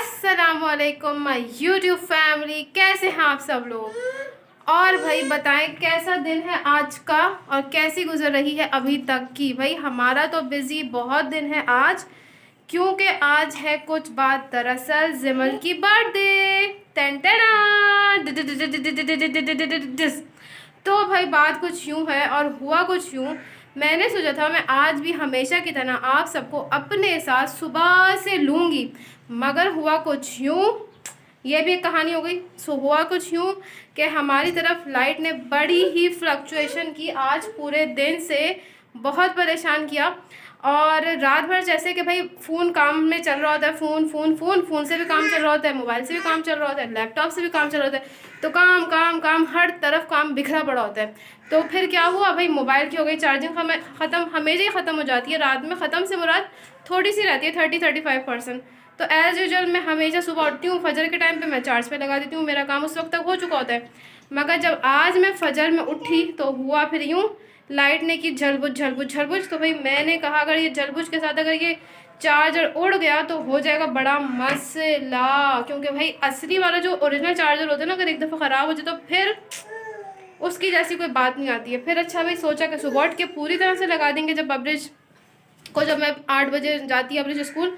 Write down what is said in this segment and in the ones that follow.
अस्सलामुअलैकुम my YouTube family, कैसे हैं आप सब लोग। और भाई बताएं कैसा दिन है आज का और कैसी गुजर रही है अभी तक की। भाई हमारा तो बिजी बहुत दिन है आज, क्योंकि आज है कुछ बात। दरअसल जिमल की बर्थडे। तो भाई बात कुछ यूँ है और हुआ कुछ यूँ। मैंने सोचा था मैं आज भी हमेशा की तरह आप सबको अपने साथ सुबह से लूँगी, मगर हुआ कुछ यूँ। ये भी एक कहानी हो गई। सो हुआ कुछ यूँ कि हमारी तरफ लाइट ने बड़ी ही फ्लक्चुएशन की, आज पूरे दिन से बहुत परेशान किया। और रात भर जैसे कि भाई फ़ोन काम में चल रहा होता है, फ़ोन से भी काम चल रहा होता है, मोबाइल से भी काम चल रहा होता है, लैपटॉप से भी काम चल रहा होता है। तो काम काम काम, हर तरफ काम बिखरा पड़ा होता है। तो फिर क्या हुआ भाई, मोबाइल की हो गई चार्जिंग ख़त्म, हमेशा ही ख़त्म हो जाती है। रात में ख़त्म से मुराद थोड़ी सी रहती है, 30-35%। तो एज़ यूजल मैं हमेशा सुबह उठती हूँ, फजर के टाइम पे मैं चार्ज पे लगा देती हूँ, मेरा काम उस वक्त तक हो चुका होता है। मगर जब आज मैं फजर में उठी तो हुआ फिर यूँ, लाइट ने की झलबुझ झलबुझ झलबुझ। तो भाई मैंने कहा अगर ये झलबुझ के साथ अगर ये चार्जर उड़ गया तो हो जाएगा बड़ा मसला, क्योंकि भाई असली वाला जो ओरिजिनल चार्जर होता है ना, अगर एक दफ़ा ख़राब हो जाए तो फिर उसकी जैसी कोई बात नहीं आती है। फिर अच्छा भाई सोचा कि सुबह उठ के पूरी तरह से लगा देंगे। जब अब्रिज को, जब मैं 8 बजे जाती है अब्रिज स्कूल,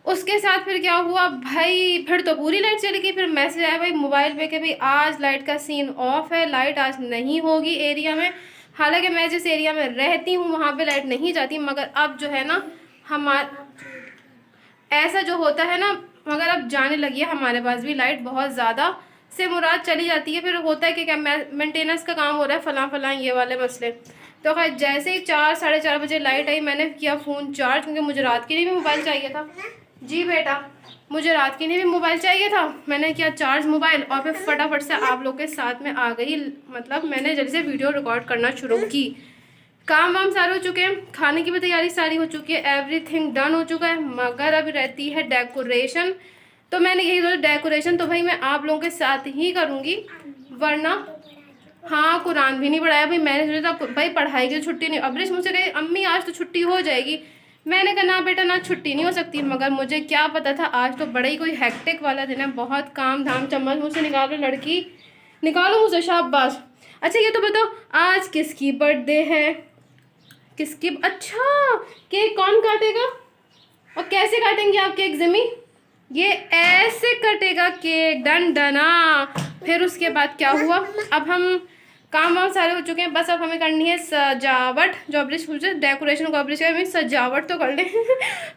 उसके साथ फिर क्या हुआ भाई, फिर तो पूरी लाइट चली गई। फिर मैसेज आया भाई मोबाइल पे कि भाई आज लाइट का सीन ऑफ है, लाइट आज नहीं होगी एरिया में। हालांकि मैं जिस एरिया में रहती हूँ वहाँ पे लाइट नहीं जाती, मगर अब जो है ना हमारा ऐसा जो होता है ना, मगर अब जाने लगी है हमारे पास भी लाइट बहुत ज़्यादा से मुराद चली जाती है। फिर होता है कि क्या मेंटेनेंस का काम हो रहा है, फलां फलां ये वाले मसले। तो खैर जैसे ही 4-4:30 बजे लाइट आई, मैंने किया फ़ोन चार्ज, क्योंकि मुझे रात के लिए भी मोबाइल चाहिए था। जी बेटा, मुझे रात के लिए भी मोबाइल चाहिए था। मैंने किया चार्ज मोबाइल और फिर फटाफट से आप लोग के साथ में आ गई। मतलब मैंने जल्दी से वीडियो रिकॉर्ड करना शुरू की। काम वाम सारे हो चुके हैं, खाने की भी तैयारी सारी हो चुकी है, एवरीथिंग डन हो चुका है, मगर अब रहती है डेकोरेशन। तो मैंने यही सोचा डेकोरेशन तो भाई मैं आप लोगों के साथ ही करूँगी, वरना हाँ कुरान भी नहीं पढ़ाया भाई। मैंने सोचा था भाई पढ़ाई की छुट्टी नहीं। अब्रिश मुझसे कहे अम्मी आज तो छुट्टी हो जाएगी। मैंने कहा ना बेटा ना, छुट्टी नहीं हो सकती। मगर मुझे क्या पता था आज तो बड़ा ही कोई हेक्टिक वाला दिन है, बहुत काम धाम। चम्मच मुँह से निकालो लड़की, निकालो मुँह से, शाबाश। अच्छा ये तो बताओ आज किसकी बर्थडे है, किसकी। अच्छा केक कौन काटेगा और कैसे काटेंगे आप केक जिमी? ये ऐसे कटेगा केक, डन डना। फिर उसके बाद क्या हुआ, अब हम काम वाम सारे हो चुके हैं, बस अब हमें करनी है सजावट। जो अब्रिश पूछे डेकोरेशन को, अब्रिश का सजावट तो कर लें।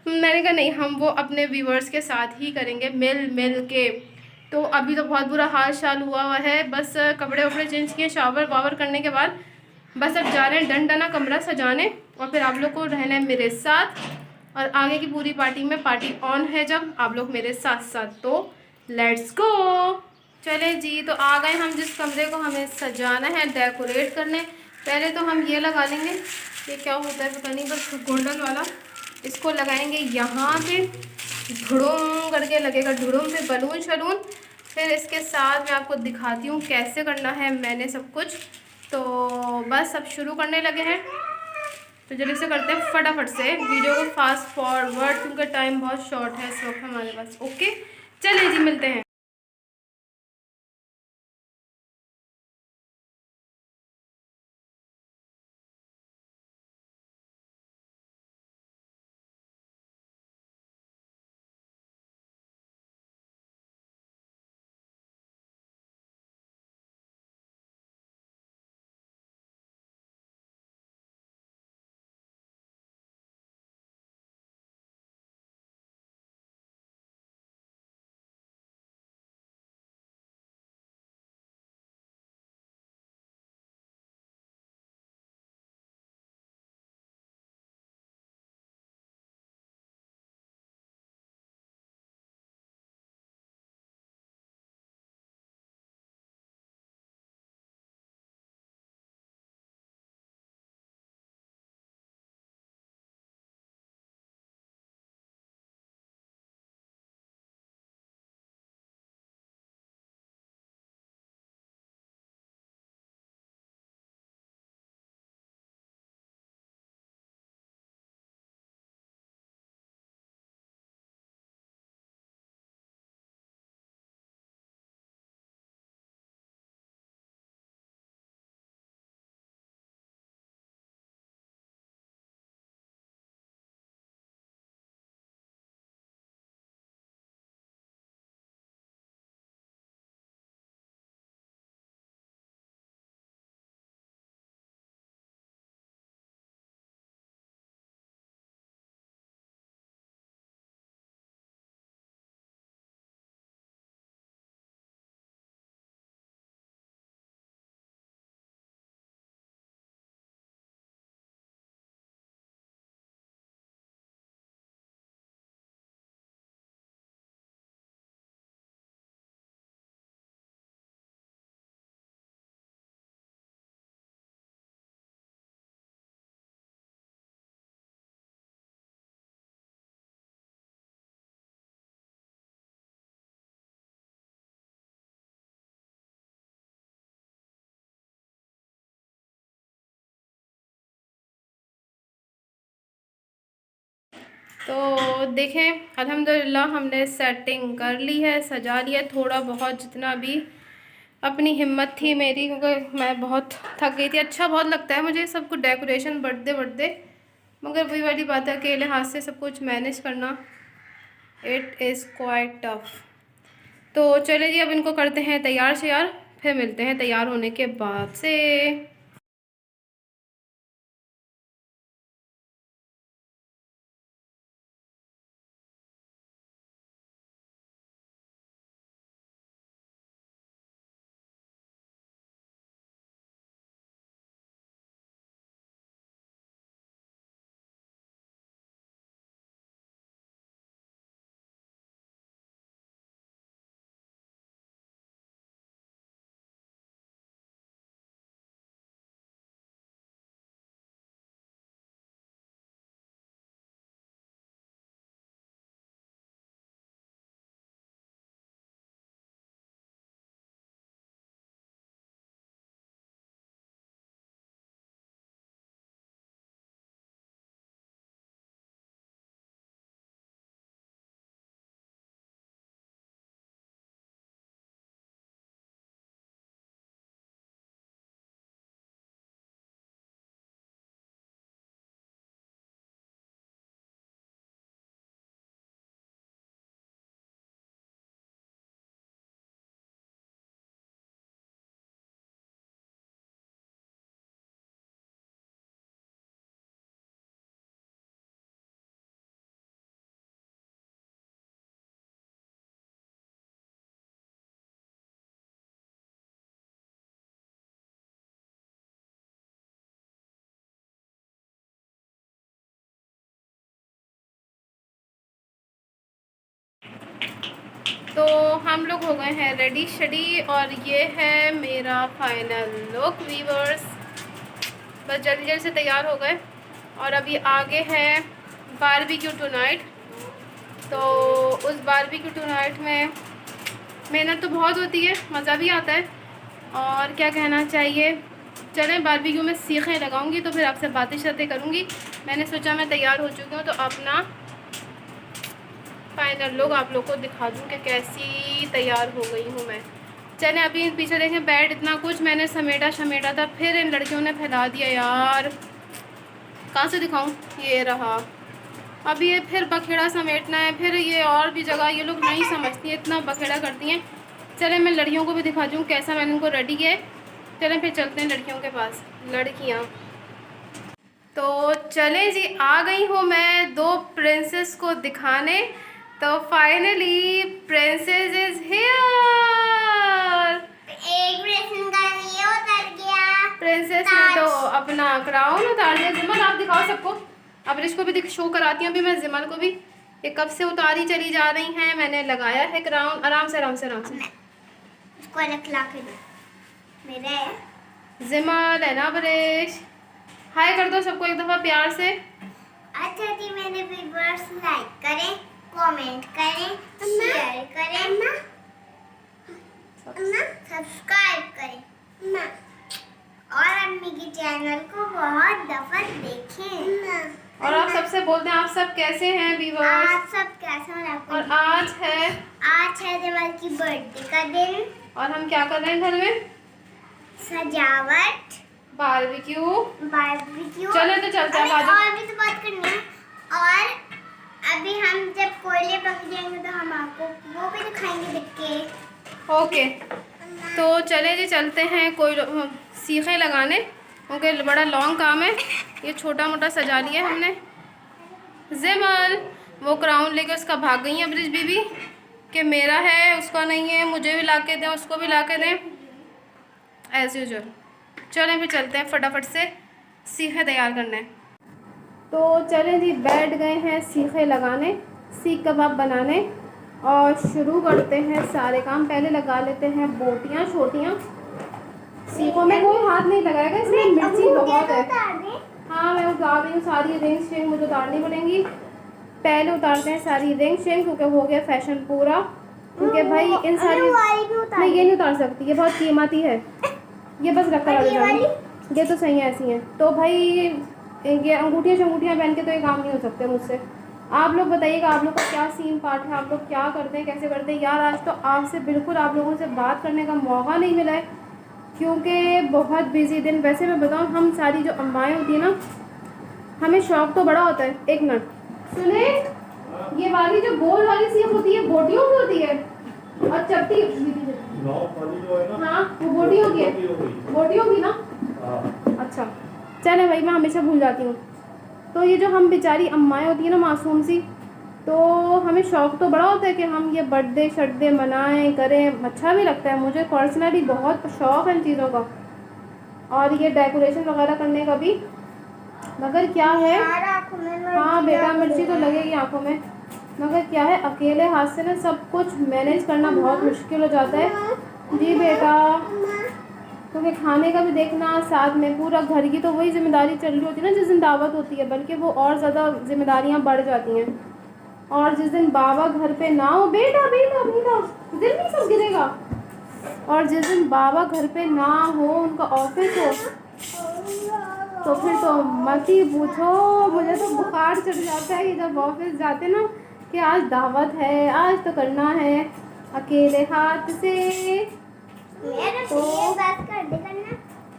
मैंने कहा नहीं, हम वो अपने व्यूवर्स के साथ ही करेंगे मिल मिल के। तो अभी तो बहुत बुरा हाल शाल हुआ है, बस कपड़े वपड़े चेंज किए, शावर वावर करने के बाद बस अब जा रहे हैं डन डना कमरा सजाने। और फिर आप लोग को रहना है मेरे साथ, और आगे की पूरी पार्टी में पार्टी ऑन है जब आप लोग मेरे साथ साथ। तो लेट्स गो। चले जी, तो आ गए हम जिस कमरे को हमें सजाना है, डेकोरेट करने। पहले तो हम ये लगा लेंगे, ये क्या होता है पता नहीं, बस गोल्डन वाला। इसको लगाएंगे यहाँ पे, धुड़ुम करके लगेगा, धुड़ुम पे बलून शलून। फिर इसके साथ मैं आपको दिखाती हूँ कैसे करना है मैंने सब कुछ। तो बस अब शुरू करने लगे हैं, तो जल्दी से करते हैं फटाफट से वीडियो को फास्ट फॉरवर्ड, क्योंकि टाइम बहुत शॉर्ट है इस वक्त हमारे पास। ओके चलिए जी, मिलते हैं। तो देखें अल्हम्दुलिल्लाह हमने सेटिंग कर ली है, सजा लिया थोड़ा बहुत जितना भी अपनी हिम्मत थी मेरी, क्योंकि मैं बहुत थक गई थी। अच्छा बहुत लगता है मुझे सब कुछ डेकोरेशन बर्थडे बर्थडे, मगर वही वाली बात है अकेले हाथ से सब कुछ मैनेज करना, इट इज़ क्वाइट टफ। तो चले जी अब इनको करते हैं तैयार श्यार, फिर मिलते हैं तैयार होने के बाद से। तो हम लोग हो गए हैं रेडी शेडी और ये है मेरा फाइनल लुक वीवर्स। बस जल्दी जल्दी से तैयार हो गए और अभी आगे है बारबेक्यू टुनाइट। तो उस बारबेक्यू टुनाइट में मेहनत तो बहुत होती है, मज़ा भी आता है और क्या कहना चाहिए। चलें बारबेक्यू में सीखें लगाऊंगी तो फिर आपसे बातें शातें करूंगी। मैंने सोचा मैं तैयार हो चुकी हूँ तो अपना फाइनल लुक आप लोग को दिखा दूँ कि कैसी तैयार हो गई हूँ मैं। चलें अभी पीछे देखें बेड इतना कुछ मैंने समेटा था, फिर इन लड़कियों ने फैला दिया यार। कहाँ से दिखाऊँ, ये रहा। अभी ये फिर बखेड़ा समेटना है, फिर ये और भी जगह, ये लोग नहीं समझती हैं, इतना बखेड़ा करती हैं। चलें मैं लड़कियों को भी दिखा दूँ कैसा मैंने उनको रेडी किया है। चलें फिर चलते हैं लड़कियों के पास। लड़कियाँ तो चलें जी, आ गई हूँ मैं दो प्रिंसेस को दिखाने। तो फाइनली प्रिंसेस इज हियर। एक प्रिंसेस का ये उतर गया, प्रिंसेस ने तो अपना क्राउन उतार दिया। जिमल आप दिखाओ सबको, अब इसको भी शो कराती हूँ अभी मैं जिमल को भी। ये कब से उतारी चली जा रही हैं, मैंने लगाया है क्राउन। आराम से आराम से आराम से इसको अलग ला के दो। मेरा है जिमल है ना बरेश। हाय कर दो सबको एक दफ़ा प्यार से। अच्छा जी, मेरे व्यूअर्स लाइक करें, कमेंट करें, शेयर करें, सब्सक्राइब करें और अम्मी के चैनल को बहुत दफा देखें। और आप सबसे बोलते हैं आप सब कैसे हैं व्यूअर्स? आप सब कैसे हैं? और आज है दिवाली की बर्थडे का दिन और हम क्या कर रहे हैं घर में? सजावट, बारबेक्यू। चलो तो चलते हैं। और भी तो बात करनी है। और अभी हम जब कोयले पक जाएंगे तो हम आपको वो भी दिखाएंगे देख के। ओके तो चले जी चलते हैं कोई सीखें लगाने, क्योंकि बड़ा लॉन्ग काम है। ये छोटा मोटा सजा लिया हमने। जिमल वो क्राउन लेके उसका भाग गई है ब्रिज बीबी कि मेरा है उसका नहीं है, मुझे भी ला के दें उसको भी ला के दें, एज यूजुअल। चलें फिर चलते हैं फटाफट से सीखें तैयार करने। तो चलें जी बैठ गए हैं सीखें लगाने, सीख कबाब बनाने और शुरू करते हैं सारे काम। पहले लगा लेते हैं बोटियाँ छोटियाँ। सीखों में कोई हाथ नहीं लगाएगा, इसमें मिर्ची बहुत है। हाँ मैं उतार रही हूँ सारी रिंग शेंग, मुझे उतारनी पड़ेंगी। पहले उतारते हैं सारी रिंग शेंग क्योंकि हो गया फैशन पूरा। क्योंकि भाई इन सारी नहीं, ये नहीं उतार सकती, ये बहुत कीमती है। ये बस रखा रहा, ये तो सही है ऐसी हैं। तो भाई ये अंगूठियाँ शंगूठियाँ पहन के तो ये काम नहीं हो सकते मुझसे। आप लोग बताइएगा, आप लोग का क्या सीन पार्ट है, आप लोग क्या करते हैं, कैसे करते हैं। यार आज तो आपसे बिल्कुल आप लोगों से बात करने का मौका नहीं मिला है, क्योंकि बहुत बिजी दिन। वैसे मैं बताऊँ, हम सारी जो अम्माएँ होती हैं ना, हमें शौक तो बड़ा होता है। एक मिनट सुने, ये वाली जो गोल वाली सीख होती है बोटियों की होती है, और चपटी हाँ वो बोटियों की है, बोटियों की ना। अच्छा चले भाई, मैं हमेशा भूल जाती हूँ। तो ये जो हम बेचारी अम्माएँ होती हैं ना, मासूम सी, तो हमें शौक़ तो बड़ा होता है कि हम ये बर्थडे शर्थडे मनाएं करें। अच्छा भी लगता है, मुझे पर्सनली बहुत शौक़ है इन चीज़ों का, और ये डेकोरेशन वगैरह करने का भी। मगर क्या है, हाँ बेटा मिर्ची तो लगेगी आँखों में, मगर क्या है, अकेले हाथ से ना सब कुछ मैनेज करना बहुत मुश्किल हो जाता है। जी बेटा, क्योंकि खाने का भी देखना, साथ में पूरा घर की तो वही जिम्मेदारी चल रही होती है ना जिस दिन दावत होती है, बल्कि वो और ज़्यादा जिम्मेदारियाँ बढ़ जाती हैं। और जिस दिन बाबा घर पे ना हो, बेटा बेटा बेटा दिल नहीं सब गिरेगा, और जिस दिन बाबा घर पे ना हो, उनका ऑफिस हो, तो फिर तो मत ही पूछो। मुझे तो बुखार चढ़ जाता है ये जब ऑफिस जाते ना, कि आज दावत है, आज तो करना है अकेले हाथ से। तो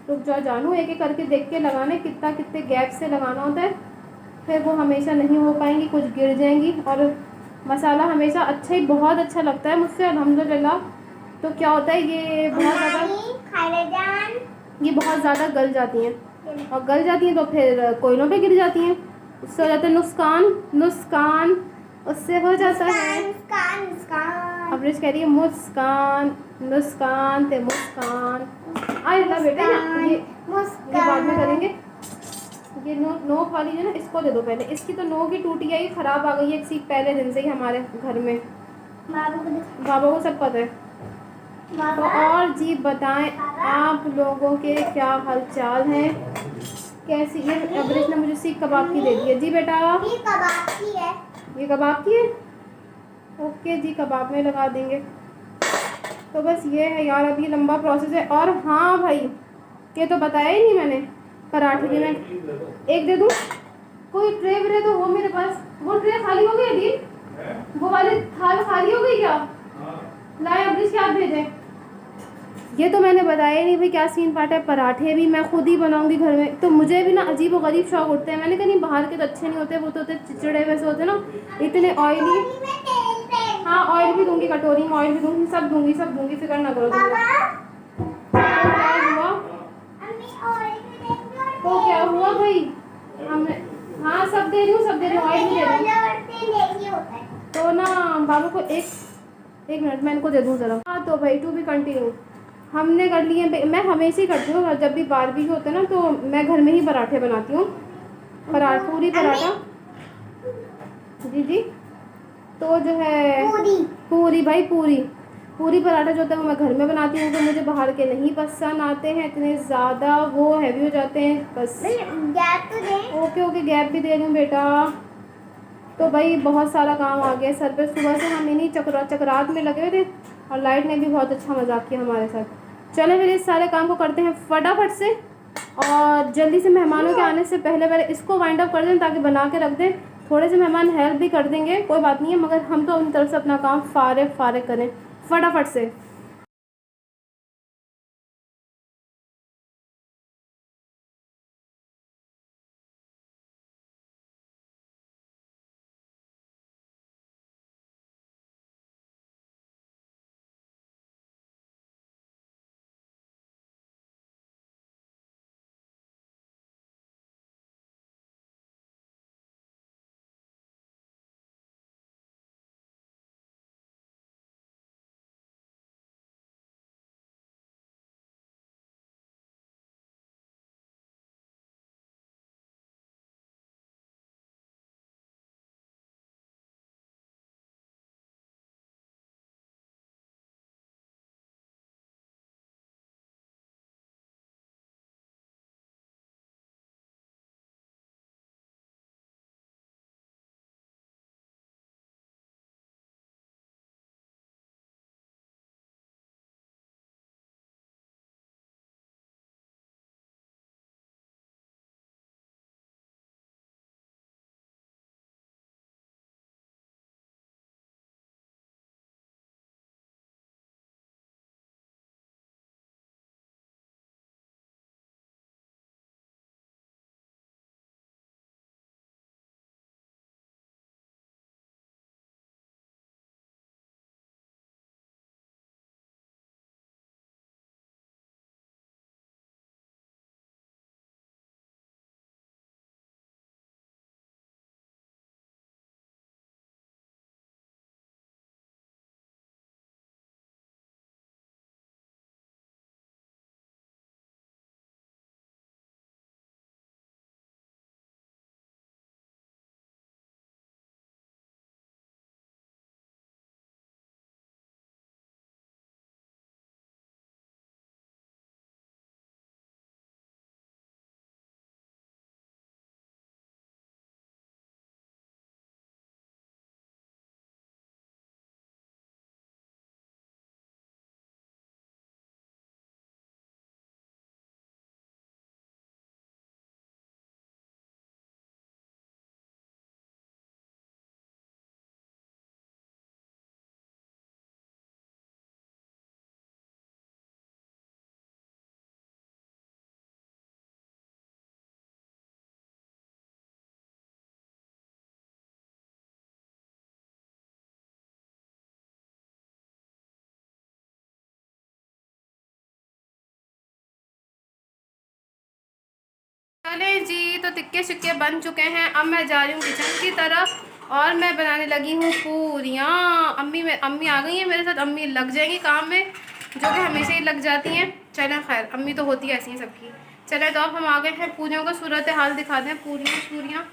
रुक जाओ जानू, एक एक करके देख के लगाने, कितना कितने गैप से लगाना होता है, फिर वो हमेशा नहीं हो पाएंगी, कुछ गिर जाएंगी। और मसाला हमेशा अच्छा ही, बहुत अच्छा लगता है मुझसे अल्हम्दुलिल्लाह। तो क्या होता है, ये बहुत ज़्यादा गल जाती हैं, और गल जाती हैं तो फिर कोयलों पे गिर जाती हैं, उससे हो जाता है नुकसान। नुकसान उससे हो जाता है। अबरिश कह रही है मुस्कान, नुकसान ते मुस्कान। आइंदा बेटा ये बाद में करेंगे। ये नोक वाली जो ना, इसको दे दो पहले, इसकी तो नोक ही टूटी है, ये ख़राब आ गई है इसी पहले दिन से ही हमारे घर में। बाबा को सब पता है। तो और जी बताएं, आप लोगों के क्या हालचाल हैं, कैसी। ये अबरिश ने मुझे सीख कबाब की दे दी है। जी बेटा ये कबाब की है, ये कबाब की है। ओके जी, कबाब में लगा देंगे। तो बस ये है यार, अब ये लंबा प्रोसेस है। और हाँ भाई, ये तो बताया ही नहीं मैंने, पराठे की मैं एक दे दूँ, कोई ट्रे व्रे तो हो मेरे पास। वो ट्रे खाली हो गई दी, वो वाली थाल खाली हो गई क्या? लाए अबरिश क्या भेजे। ये तो मैंने बताया नहीं भाई क्या सीन पार्ट है। पराठे भी मैं खुद ही बनाऊंगी घर में, तो मुझे भी ना अजीब व गरीब शौक उठते हैं। मैंने कहा नहीं, बाहर के तो अच्छे नहीं होते, वो तो होते चिचड़े वैसे होते ना, इतने ऑयली। हाँ ऑयल भी दूंगी, कटोरी में ऑयल भी दूंगी, सब दूंगी सब दूंगी, फिक्र ना करो तुम। तो क्या हुआ भाई, हमें हाँ सब दे रही हूँ, सब दे रही हूँ, ऑयल भी दे रही हूँ। तो ना बाबू को एक मिनट मैं इनको दे दूँ ज़रा। हाँ तो भाई टू बी कंटिन्यू, हमने कर लिए। मैं हमेशा ही करती हूँ, जब भी बारबी होता है ना, तो मैं घर में ही पराठे बनाती हूँ। पूरी पराठा। जी जी, तो जो है पूरी भाई, पूरी पराठा जो होता है वो मैं घर में बनाती हूँ, तो मुझे बाहर के नहीं पसंद आते हैं, इतने ज़्यादा वो हैवी हो जाते हैं। बस गैप तो दें। ओके ओके, गैप भी दे रही हूँ बेटा। तो भाई बहुत सारा काम आ गया सर पे, सुबह से हम इन्हीं चक्रात में लगे हुए थे, और लाइट ने भी बहुत अच्छा मजाक किया हमारे साथ। चलो फिर इस सारे काम को करते हैं फटाफट से, और जल्दी से मेहमानों के आने से पहले इसको वाइंड अप कर दें, ताकि बना के रख दें। थोड़े से मेहमान हेल्प भी कर देंगे, कोई बात नहीं है, मगर हम तो अपनी तरफ से अपना काम फारिग करें फटाफट से। पागलें जी। तो टिक्के शिक्के बन चुके हैं। अब मैं जा रही हूँ किचन की तरफ और मैं बनाने लगी हूँ पूरियाँ। अम्मी आ गई हैं मेरे साथ। अम्मी लग जाएंगी काम में, जो कि हमेशा ही लग जाती हैं। चलें, खैर अम्मी तो होती है ऐसी ही सबकी। चलें, तो अब हम आ गए हैं पूरियों का सूरत हाल दिखाते हैं। पूरियाँ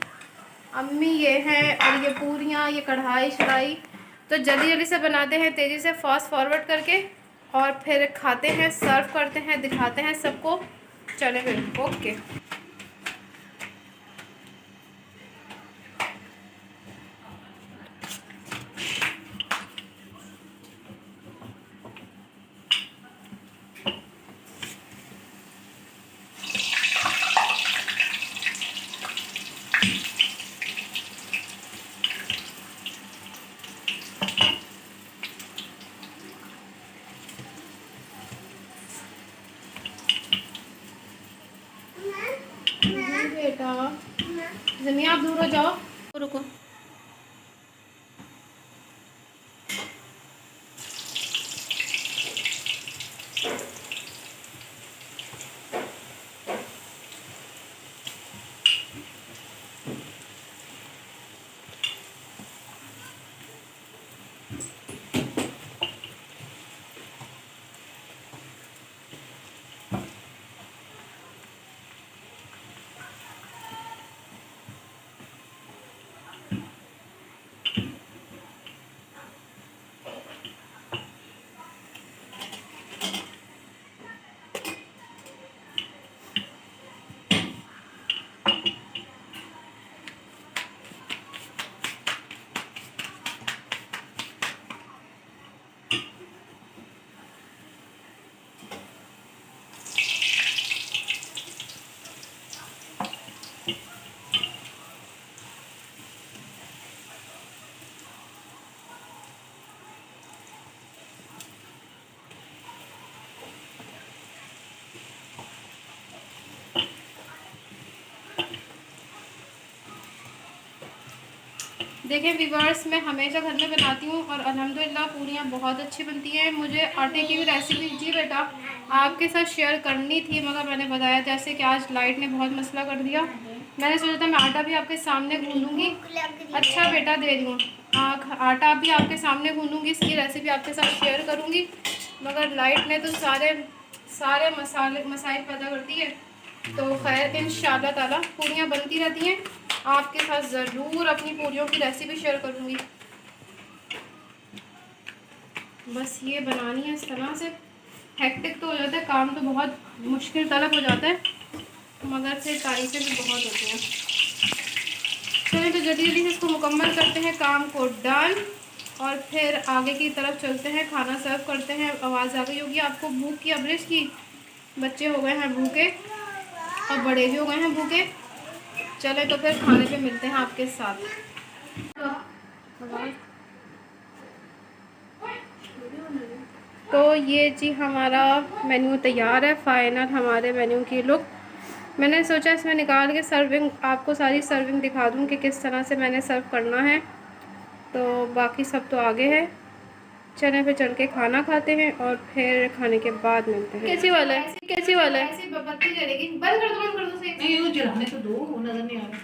अम्मी ये हैं, और ये पूरियाँ, ये कढ़ाई शढ़ाई। तो जल्दी जल्दी से बनाते हैं, तेज़ी से फास्ट फॉरवर्ड करके, और फिर खाते हैं, सर्व करते हैं, दिखाते हैं सबको। चलें फिर, ओके। बेटा जमीन, आप दूर हो जाओ, रुको। देखिए व्यूअर्स, मैं हमेशा घर में बनाती हूँ और अल्हम्दुलिल्लाह पूरियाँ बहुत अच्छी बनती हैं। मुझे आटे की भी रेसिपी जी बेटा आपके साथ शेयर करनी थी, मगर मैंने बताया जैसे कि आज लाइट ने बहुत मसला कर दिया। मैंने सोचा था मैं आटा भी आपके सामने गूँधूँगी। अच्छा बेटा दे रही हूँ, आटा भी आपके सामने गूँधूँगी, इसकी रेसिपी आपके साथ शेयर करूँगी। मगर लाइट ने तो सारे मसाइल पैदा करती है। तो खैर इंशाल्लाह ताला पूरियाँ बनती रहती हैं, आपके साथ ज़रूर अपनी पूरियों की रेसिपी शेयर करूँगी। बस ये बनानी है इस तरह से। हेक्टिक तो हो जाता है काम, तो बहुत मुश्किल तलब हो जाता है, मगर फिर तारीफ़ें भी बहुत होती हैं। चलिए तो जल्दी जल्दी से इसको मुकम्मल करते हैं काम को डन, और फिर आगे की तरफ चलते हैं, खाना सर्व करते हैं। आवाज़ आ गई होगी आपको भूख की, अब्रिश की। बच्चे हो गए हैं भूखे और बड़े भी हो गए हैं भूखे। चले तो फिर खाने पे मिलते हैं आपके साथ। तो ये जी हमारा मेन्यू तैयार है, फाइनल हमारे मेन्यू की लुक। मैंने सोचा इसमें निकाल के सर्विंग, आपको सारी सर्विंग दिखा दूँ कि किस तरह से मैंने सर्व करना है। तो बाकी सब तो आगे है। चले फिर चल के खाना खाते हैं और फिर खाने के बाद मिलते हैं। कैसी वाला है, कैसी वाला है? ऐसी बत्ती जलेगी, बंद कर दो, बंद कर दो। नहीं वो जलाने तो दो, वो नजर नहीं आ रहा।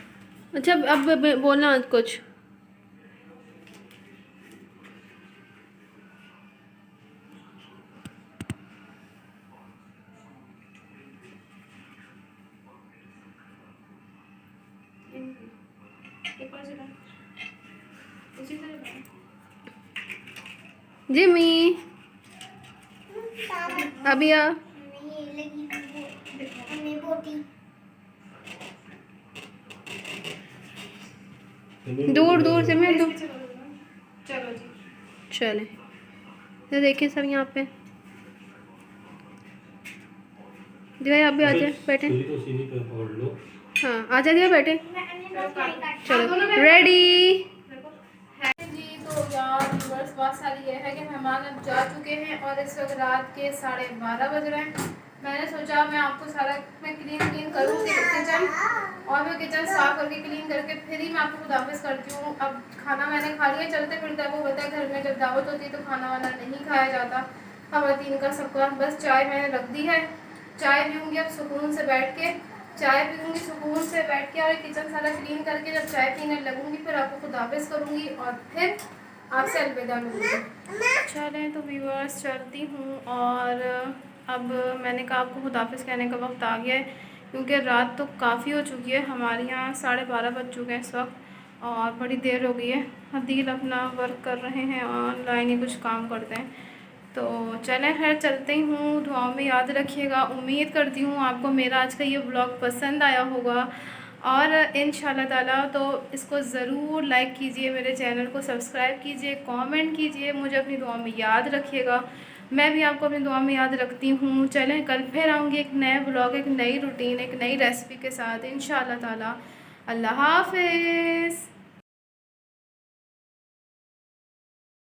अच्छा अब बोलना कुछ। जिमी अभी आ। दूर दूर से मैं दूर। चलो जी चले, तो देखिए सब यहाँ पे दिया, आप भी आ जाए बैठे। हाँ आ जाइए बैठे। चलो रेडी जी। तो यार व्यूअर्स बात सारी ये है कि मेहमान अब जा चुके हैं और इस वक्त रात के 12:30 बज रहे हैं। मैंने सोचा मैं आपको सारा मैं क्लीन करूँगी किचन, और मैं किचन साफ़ करके क्लीन करके फिर ही मैं आपको खुदाफिज करती हूँ। अब खाना मैंने खा लिया, चलते फिरते वो पता है घर में जब दावत होती है तो खाना वाना नहीं खाया जाता खवातीन का सबका। बस चाय मैंने रख दी है, चाय पीऊँगी अब सुकून से बैठ के। चाय पीऊँगी सुकून से बैठ के और किचन सारा क्लीन करके जब चाय पीने लगूँगी फिर आपको खुदाफिज करूँगी और फिर आपसे अलविदा लूँगी। चलें तो व्यूअर्स चलती हूँ और अब मैंने कहा आपको खुदाफिज कहने का वक्त आ गया है क्योंकि रात तो काफ़ी हो चुकी है। हमारे यहाँ 12:30 बज चुके हैं इस वक्त और बड़ी देर हो गई है। हदील अपना वर्क कर रहे हैं, ऑनलाइन ही कुछ काम करते हैं। तो चलें खैर चलते हूँ, दुआओं में याद रखिएगा। उम्मीद करती हूँ आपको मेरा आज का ये ब्लॉग पसंद आया होगा और इंशाल्लाह ताला तो इसको ज़रूर लाइक कीजिए, मेरे चैनल को सब्सक्राइब कीजिए, कमेंट कीजिए, मुझे अपनी दुआ में याद रखिएगा। मैं भी आपको अपनी दुआ में याद रखती हूँ। चलें कल फिर आऊँगी एक नए ब्लॉग, एक नई रूटीन, एक नई रेसिपी के साथ इंशाल्लाह ताला। अल्लाह हाफ़िज़।